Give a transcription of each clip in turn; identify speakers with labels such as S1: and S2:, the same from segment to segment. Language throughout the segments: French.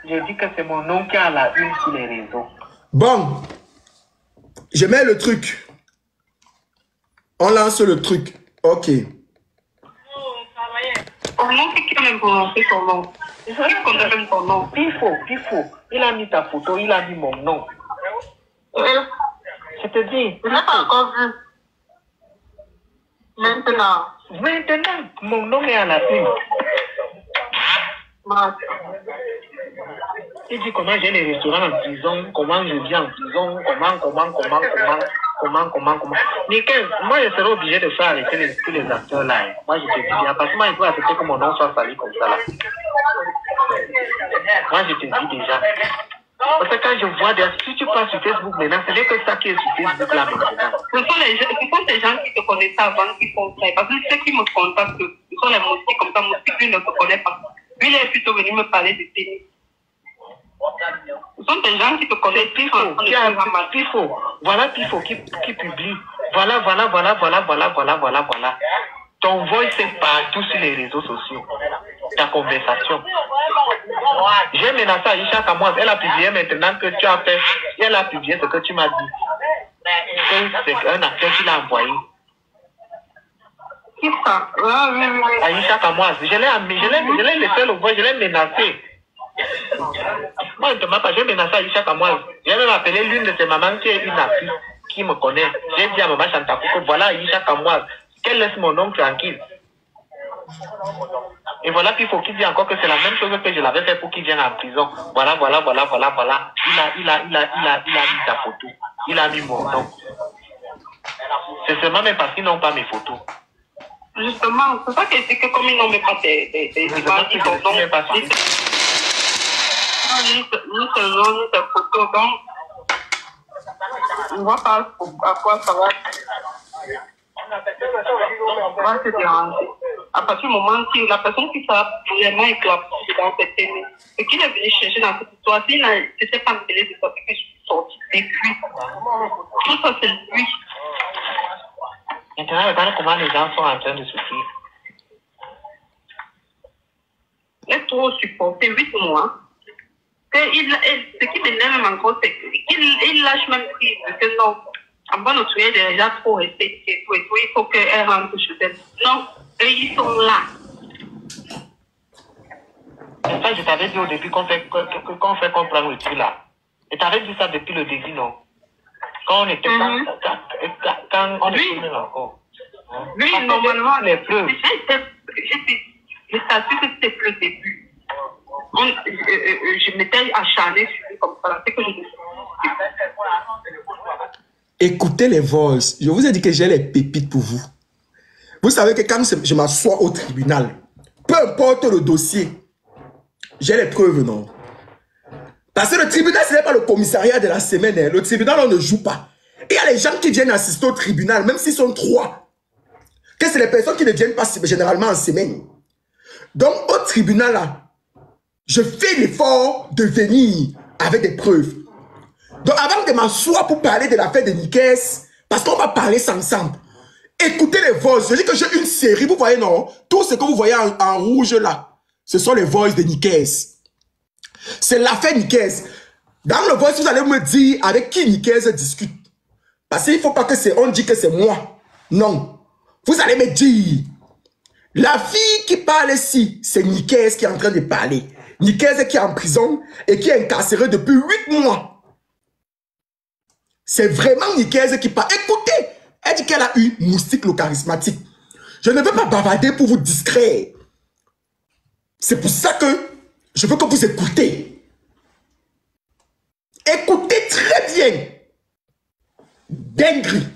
S1: Je dis que c'est mon nom qui a la une sur les réseaux.
S2: Bon, je mets le truc. On lance le truc. Ok.
S1: Ton nom, c'est qui a même prononcé ton nom? Je connais même ton nom. Pifo. Il a mis ta photo, il a mis mon nom. Je te dis.
S3: Je n'ai pas encore vu. Maintenant,
S1: mon nom est à la une. Il dit comment j'ai les restaurants en prison, comment je vis en prison, comment. Nickel, moi je serais obligé de faire arrêter tous les acteurs là. Moi je te dis bien, parce que moi il faut accepter que mon nom soit sali comme ça là. Moi je te dis déjà. Parce que quand je vois si tu passes sur Facebook maintenant, ce n'est que ça qui est sur Facebook là maintenant. Ce sont des gens qui te connaissent avant qui font ça. Parce que ceux qui me contactent, ce sont les moustiques comme ça, moustiques, lui ne te connaît pas. Lui, il est plutôt venu me parler de tennis. Ce sont des gens qui te connaissent. Pifo. Voilà Pifo qui publie. Voilà. Ton voice est partout sur les réseaux sociaux. Ta conversation. J'ai menacé Aïcha Kamoise. Elle a publié maintenant que tu as fait. Elle a publié ce que tu m'as dit. C'est un acteur qui l'a envoyé. Qui ça? Aïcha Kamoise. Je l'ai laissé le voir. Je l'ai menacé. Moi, je ne te mets pas. J'ai menacé Aïcha Kamoise. J'ai même appelé l'une de ses mamans qui est une actrice qui me connaît. J'ai dit à maman Chantakou que voilà Aïcha Kamoise. Qu'elle laisse mon nom tranquille. Et voilà, puis il faut qu'il dise encore que c'est la même chose que je l'avais fait pour qu'il vienne en prison. Voilà. Il a mis sa photo. Il a mis mon nom. C'est seulement même parce qu'ils n'ont pas mes photos. Justement, c'est ça que c'est que comme ils n'ont même pas des images, ils n'ont pas ni tes photos, donc on ne voit pas à quoi ça va. On va se déranger. À partir du moment où la personne qui sera vraiment éclapsée dans cette année, ce qu'il est venu chercher dans cette histoire, s'il ne s'était pas mêlé de ça, c'est que je suis sortie. Et puis, tout ça, c'est lui. Maintenant, regarde comment les gens sont en train de souffrir. Il est trop supporté 8 mois. Ce qui m'énerve même encore, c'est qu'il lâche même prise. Que non. En bonne autre, elle est déjà trop restée et tout. Il faut qu'elle rentre chez elle. Non, eux, ils sont là. C'est ça, je t'avais dit au début qu'on fait comprendre le truc là. Je t'avais dit ça depuis le début, non? Quand on était quand on était même encore. Lui, normalement, les preuves. Je t'assure que c'était plus le début. Je m'étais acharnée sur lui comme ça. C'est que je me suis.
S2: Écoutez les voices. Je vous ai dit que j'ai les pépites pour vous. Vous savez que quand je m'assois au tribunal, peu importe le dossier, j'ai les preuves, non? Parce que le tribunal, ce n'est pas le commissariat de la semaine. Hein. Le tribunal, on ne joue pas. Et il y a les gens qui viennent assister au tribunal, même s'ils sont 3. Que c'est les personnes qui ne viennent pas généralement en semaine. Donc, au tribunal, là, je fais l'effort de venir avec des preuves. Donc, avant de m'asseoir pour parler de l'affaire de Nikes, parce qu'on va parler ensemble, écoutez les voices. Je dis que j'ai une série, vous voyez, non? Tout ce que vous voyez en rouge là, ce sont les voices de Nikes. C'est l'affaire Nikes. Dans le voice, vous allez me dire avec qui Nikes discute. Parce qu'il ne faut pas que on dit que c'est moi. Non. Vous allez me dire, la fille qui parle ici, c'est Nikes qui est en train de parler. Nikes qui est en prison et qui est incarcéré depuis 8 mois. C'est vraiment Nikes qui parle. Écoutez, elle dit qu'elle a eu moustique le charismatique. Je ne veux pas bavarder pour vous distraire. C'est pour ça que je veux que vous écoutez. Écoutez très bien. Dinguerie.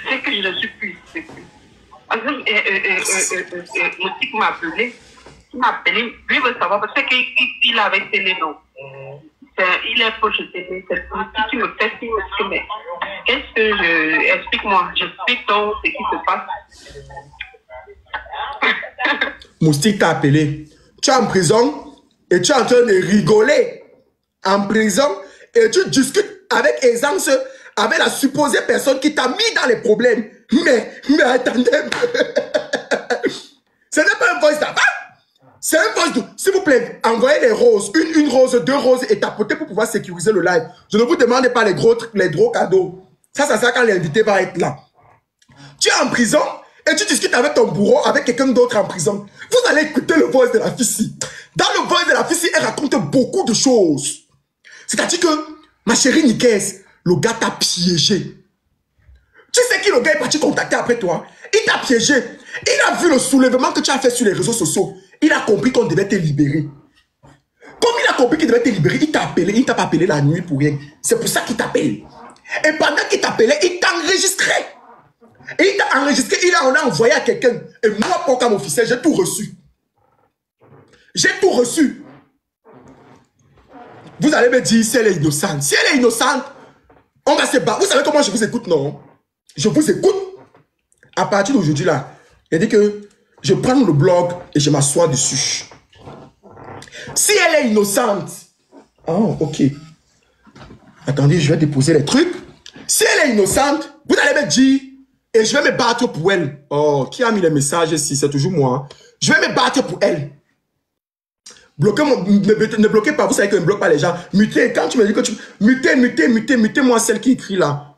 S1: C'est que je ne suis plus. Moustique m'a appelé. Il m'a appelé. Lui veut savoir parce qu'il avait télé, non. Il est proche de télé. C'est Moustique qui me fait signe. Mais qu'est-ce que je... Explique-moi. J'explique donc ce qui se passe.
S2: Moustique t'a appelé. Tu es en prison et tu es en train de rigoler. En prison et tu discutes avec aisance avec la supposée personne qui t'a mis dans les problèmes. Mais attendez un peu. s'il vous plaît, envoyez les roses. Une rose, 2 roses et tapotez pour pouvoir sécuriser le live. Je ne vous demande pas les gros cadeaux. Ça sert quand l'invité va être là. Tu es en prison et tu discutes avec ton bourreau, avec quelqu'un d'autre en prison. Vous allez écouter le voice de la fille. Dans le voice de la fille, elle raconte beaucoup de choses. C'est-à-dire que, ma chérie Nikes, le gars t'a piégé. Tu sais qui le gars est parti contacter après toi? Il t'a piégé. Il a vu le soulèvement que tu as fait sur les réseaux sociaux. Il a compris qu'on devait te libérer. Comme il a compris qu'il devait te libérer, il t'a appelé. Il ne t'a pas appelé la nuit pour rien. C'est pour ça qu'il t'appelle. Et pendant qu'il t'appelait, il t'a enregistré. Et il t'a enregistré, on a envoyé à quelqu'un. Et moi, pour comme officiel, j'ai tout reçu. J'ai tout reçu. Vous allez me dire si elle est innocente. Si elle est innocente, on va se battre. Vous savez comment je vous écoute, non? Je vous écoute. À partir d'aujourd'hui, là, il dit que je prends le blog et je m'assois dessus. Si elle est innocente, oh, ok. Attendez, je vais déposer les trucs. Si elle est innocente, vous allez me dire, et je vais me battre pour elle. Oh, qui a mis les messages ici? C'est toujours moi. Je vais me battre pour elle. Ne bloquez pas, vous savez que je ne bloque pas les gens. Mutez, quand tu me dis que tu... Mutez moi celle qui écrit là.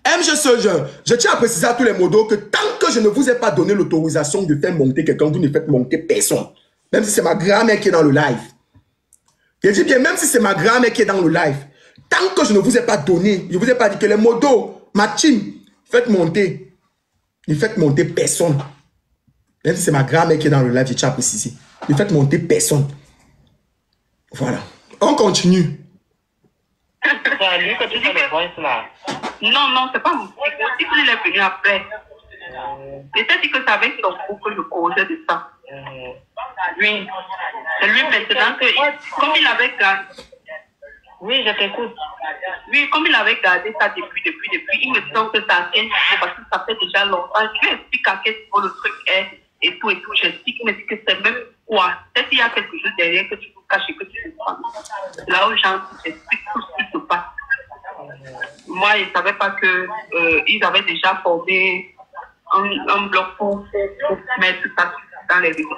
S2: Je tiens à préciser à tous les modos que tant que je ne vous ai pas donné l'autorisation de faire monter quelqu'un, vous ne faites monter personne. Même si c'est ma grand-mère qui est dans le live. Je dis bien, même si c'est ma grand-mère qui est dans le live, tant que je ne vous ai pas donné, je ne vous ai pas dit que les modos, ma team, faites monter. Ne faites monter personne. Même si c'est ma grand-mère qui est dans le live, je tiens à préciser. Ne faites monter personne. Voilà. On continue.
S1: C'est lui que tu fais les voices là. Non, c'est pas mon petit. Mon petit, il est venu après. Peut-être que c'est avec son groupe que je causais de ça. Oui. C'est lui maintenant que, comme il avait gardé. Oui, je t'écoute. Oui, comme il avait gardé ça depuis, il me semble que ça tient parce que ça fait déjà longtemps. Je lui explique à quel point le truc est et tout. J'explique, il me dit que c'est même quoi. Peut-être qu'il y a quelque chose derrière que tu nous caches et que tu ne prends. Là où j'explique tout ce qui se passe. Moi, je ne savais pas qu'ils avaient déjà formé un bloc pour mettre ça dans les réseaux.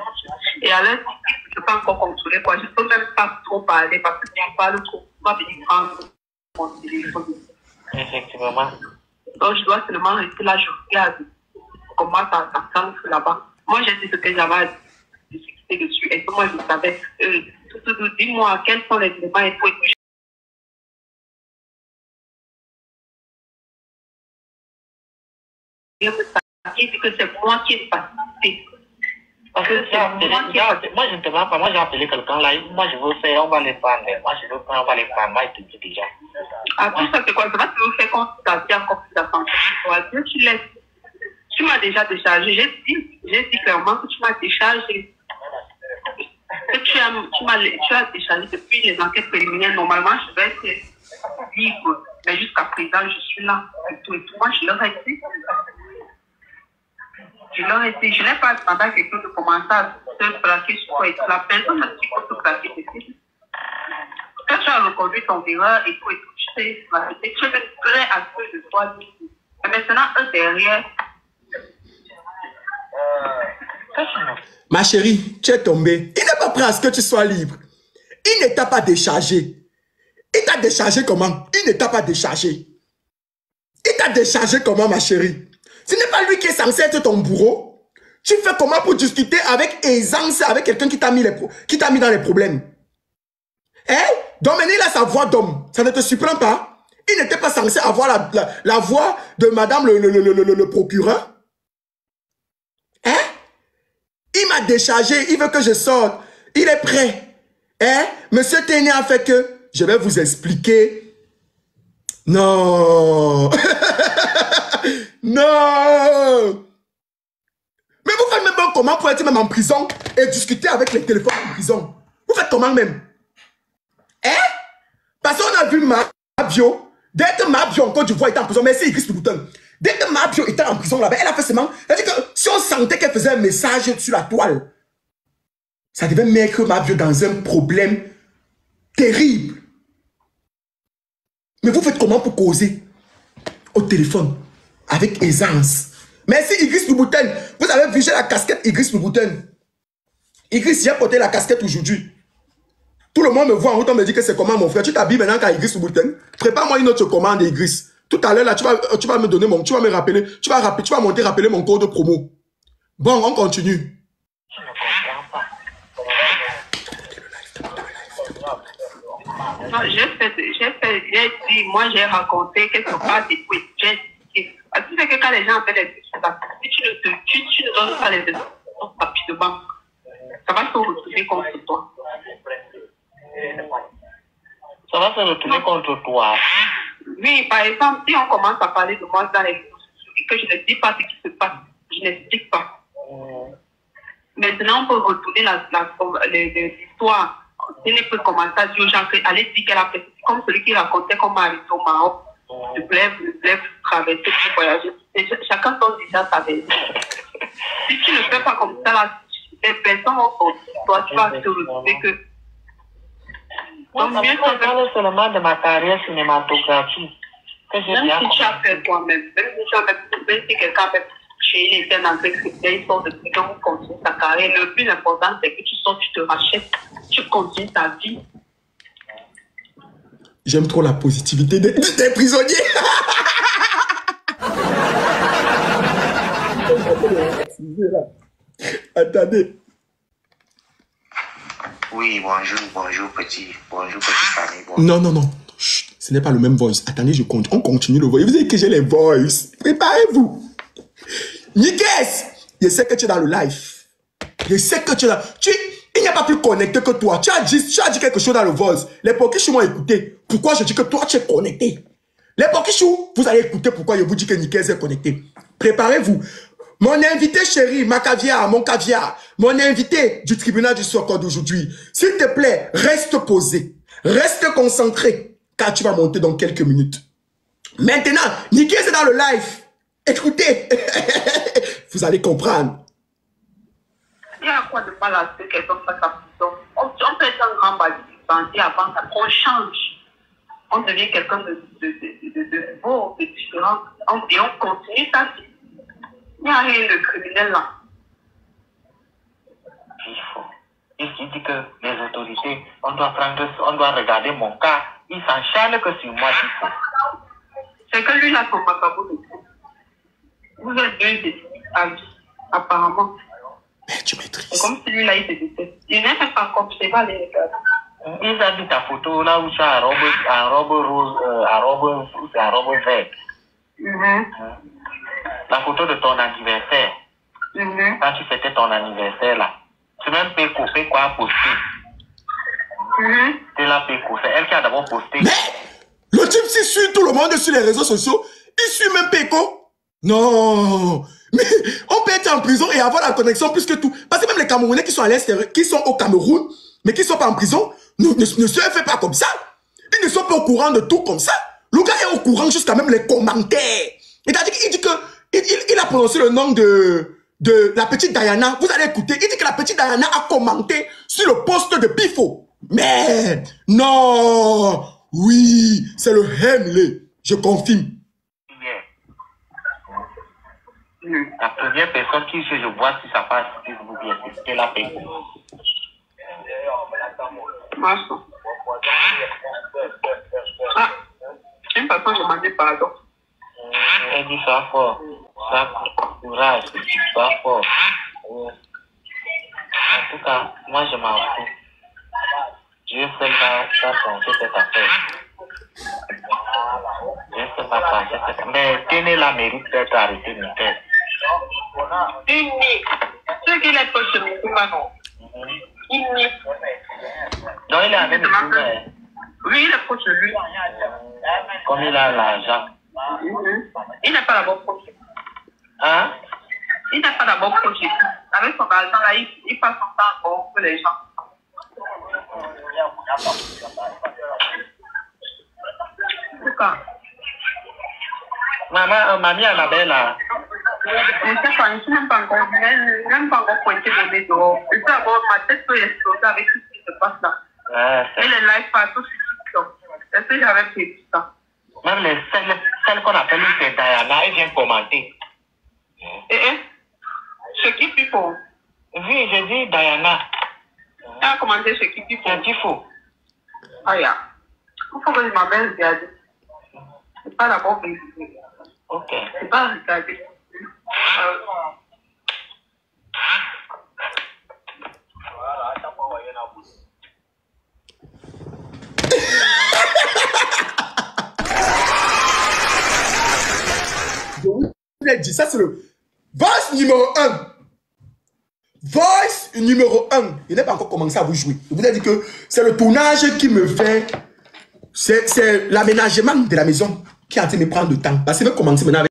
S1: Et alors, je ne peux pas encore contrôler quoi. Je ne peux même pas trop parler parce que si on parle trop, on va venir prendre mon téléphone. Effectivement. Donc, je dois seulement rester là, je regarde comment ça s'enfle là-bas. Moi, j'ai dit ce que j'avais discuté dessus. Et que moi, je savais. Dis-moi, quels sont les éléments et tout. Je me dit que c'est moi qui ai participé. Parce que moi, je ne te parle pas. Moi, j'ai appelé quelqu'un là. Moi, je veux faire, on va les prendre. Moi, je veux prendre, on va les prendre. Moi, je te dis déjà. Ah, tout ça, c'est quoi? C'est pas que tu veux faire quand tu t'as dit encore plus d'attention. Tu laisses. Tu m'as déjà déchargé. J'ai dit clairement que tu m'as déchargé. Que tu as déchargé depuis les enquêtes préliminaires. Normalement, je vais être libre. Mais jusqu'à présent, je suis là. Et tout. Moi, je leur ai dit. Je n'ai pas demandé à quelqu'un de commencer à se placer sur quoi. La personne qui peut se placer dessus. Quand tu as reconduit ton erreur et tout, tu sais, tu es prêt à ce que je sois libre. Mais maintenant, eux derrière.
S2: Ma chérie, tu es tombée. Il n'est pas prêt à ce que tu sois libre. Il ne t'a pas déchargé. Il t'a déchargé comment? Il ne t'a pas déchargé. Il t'a déchargé comment, ma chérie? Ce n'est pas lui qui est censé être ton bourreau. Tu fais comment pour discuter avec aisance avec quelqu'un qui t'a mis dans les problèmes? Hein? Donc maintenant, il a sa voix d'homme. Ça ne te surprend pas? Il n'était pas censé avoir la voix de madame le procureur? Hein? Il m'a déchargé. Il veut que je sorte. Il est prêt. Hein? Monsieur Téné a fait que je vais vous expliquer. Non. Non. Mais vous faites même pas comment pour être même en prison et discuter avec les téléphones en prison? Vous faites comment même? Hein? Parce qu'on a vu Mabio. Dès que Mabio en Côte d'Ivoire était en prison, merci Idriss Louboutin. Dès que Mabio était en prison là-bas, elle a fait seulement. C'est-à-dire que si on sentait qu'elle faisait un message sur la toile, ça devait mettre Mabio dans un problème terrible. Mais vous faites comment pour causer au téléphone avec aisance? Merci Idriss Louboutin. Vous avez vu, j'ai la casquette Idriss Louboutin. Idriss, j'ai porté la casquette aujourd'hui. Tout le monde me voit en route, on me dit que c'est comment mon frère. Tu t'habilles maintenant qu'à Idriss Boutin. Prépare-moi une autre commande, Idriss. Tout à l'heure, là, tu vas me donner mon... Tu vas me rappeler. Tu vas monter rappeler mon code promo. Bon, on continue.
S1: Je ne comprends pas. Non, j'ai dit, moi j'ai raconté quelque part des trucs. J'ai expliqué. Tu sais que quand les gens appellent les trucs, si tu ne donnes pas les informations rapidement, ça va se retourner contre toi.
S3: Ça va se retourner contre toi.
S1: Oui, par exemple, si on commence à parler de moi dans les réseaux sociaux et que je ne dis pas ce qui se passe, je n'explique pas. Maintenant, on peut retourner l'histoire. Il peut commencer à dire aux gens qu'elle dit qu'elle a fait comme celui qui racontait comment elle est au Maroc. Le blève traverser, pour voyager. Chacun donne déjà sa vérité. Si tu ne fais pas comme ça, là, les personnes vont toi, tu vas te retrouver que.
S3: Donc, mieux qu'on parle seulement de ma carrière cinématographique.
S1: Même si tu as fait toi-même, même si quelqu'un a fait chez les scènes avec ils sortent de prison, vous continuez ta carrière. Le plus important, c'est que tu sors, tu te rachètes, tu continues ta vie.
S2: J'aime trop la positivité des prisonniers. Attendez.
S4: Oui, bonjour petit famille. Bonjour.
S2: Non. Chut, ce n'est pas le même voice. Attendez, on continue le voice. Vous savez que j'ai les voices. Préparez-vous. Nikes, je sais que tu es dans le live. Je sais que tu es là. Il n'y a pas plus connecté que toi. Tu as dit quelque chose dans le voice. Les Pokichou m'ont écouté. Pourquoi je dis que toi, tu es connecté? Les Pokichou, vous allez écouter pourquoi je vous dis que Nikes est connecté. Préparez-vous. Mon invité chéri, ma caviar, mon caviar, mon invité du tribunal du Sokode d'aujourd'hui, s'il te plaît, reste posé, reste concentré, car tu vas monter dans quelques minutes. Maintenant, Nikes est dans le live. Écoutez, vous allez comprendre.
S1: Il y a quoi de mal à ce que quelqu'un fasse sa prison? On peut être un grand bandit avant qu'on change. On devient quelqu'un de beau, de différent, et on continue sa vie. Il n'y a rien de criminel là.
S3: Il faut. Il dit que les autorités, on doit regarder mon cas. Il s'encharne que sur moi, il faut.
S1: C'est que lui, là, son macabre de tout. Vous êtes deux ennemis à vie, apparemment.
S2: Mais tu maîtrises.
S1: C'est comme si lui, là, il se déteste. Il n'est pas comme, je sais pas les regarder.
S3: Ils ont mis ta photo là où tu as un robe rose, un robe verte. La photo de ton anniversaire. Quand tu fêtais ton anniversaire là. C'est même Péco a posté. C'est la Péco. C'est elle qui a d'abord posté.
S2: Mais le type s'y suit tout le monde sur les réseaux sociaux. Il suit même Péco. Non. Mais on peut être en prison et avoir la connexion plus que tout. Parce que même les Camerounais qui sont à l'extérieur, qui sont au Cameroun, mais qui ne sont pas en prison, ne se fait pas comme ça. Ils ne sont pas au courant de tout comme ça. Le gars est au courant jusqu'à même les commentaires. C'est-à-dire qu'il dit que il a prononcé le nom de la petite Diana. Vous allez écouter. Il dit que la petite Diana a commenté sur le post de Pifo. Mais non. Oui, c'est le Hemley. Je confirme.
S3: La première personne qui je vois sur sa page Facebook, c'est la Péco.
S1: Ah, une personne demandait pardon.
S3: Elle dit ça fort, ça courage, ça fort. En tout cas, moi je m'en fous. Dieu seul va penser cette affaire. Dieu seul va penser cette affaire. Mais tenez la mérite d'être arrêté, Nickel.
S1: Unique. Ce qu'il est proche de nous, unique.
S3: Non, il est avec nous.
S1: Oui, il est proche de lui.
S3: Comme il a l'argent.
S1: Il n'est pas d'abord proche.
S3: Hein?
S1: Il n'est pas d'abord proche. Avec son argent là, il passe son temps pour les gens. En tout cas.
S3: Mamie Annabelle là.
S1: Je ne sais pas, je ne suis même pas encore pointé mon nez dehors. Je peux avoir ma tête peut exploser avec tout ce qui se passe là. Et les lives partout sur TikTok. Est-ce que j'avais prévu ça?
S3: Même celle qu'on appelle c'est Diana, elle vient commenter.
S1: Ce qui est plus fort.
S3: Oui, je dis Diana.
S1: a commencé chez qui
S3: C'est Tifo.
S1: Ah, ya. Il faut que je m'appelle Ziadi. C'est pas la bonne vérité.
S3: Ok.
S1: C'est pas regardé.
S2: Je vous ai dit, ça c'est le voice numéro 1. Voice numéro 1. Il n'est pas encore commencé à vous jouer. Je vous ai dit que c'est le tournage qui me fait. C'est l'aménagement de la maison qui a été me prendre de temps. Parce qu'il veut commencer maintenant avec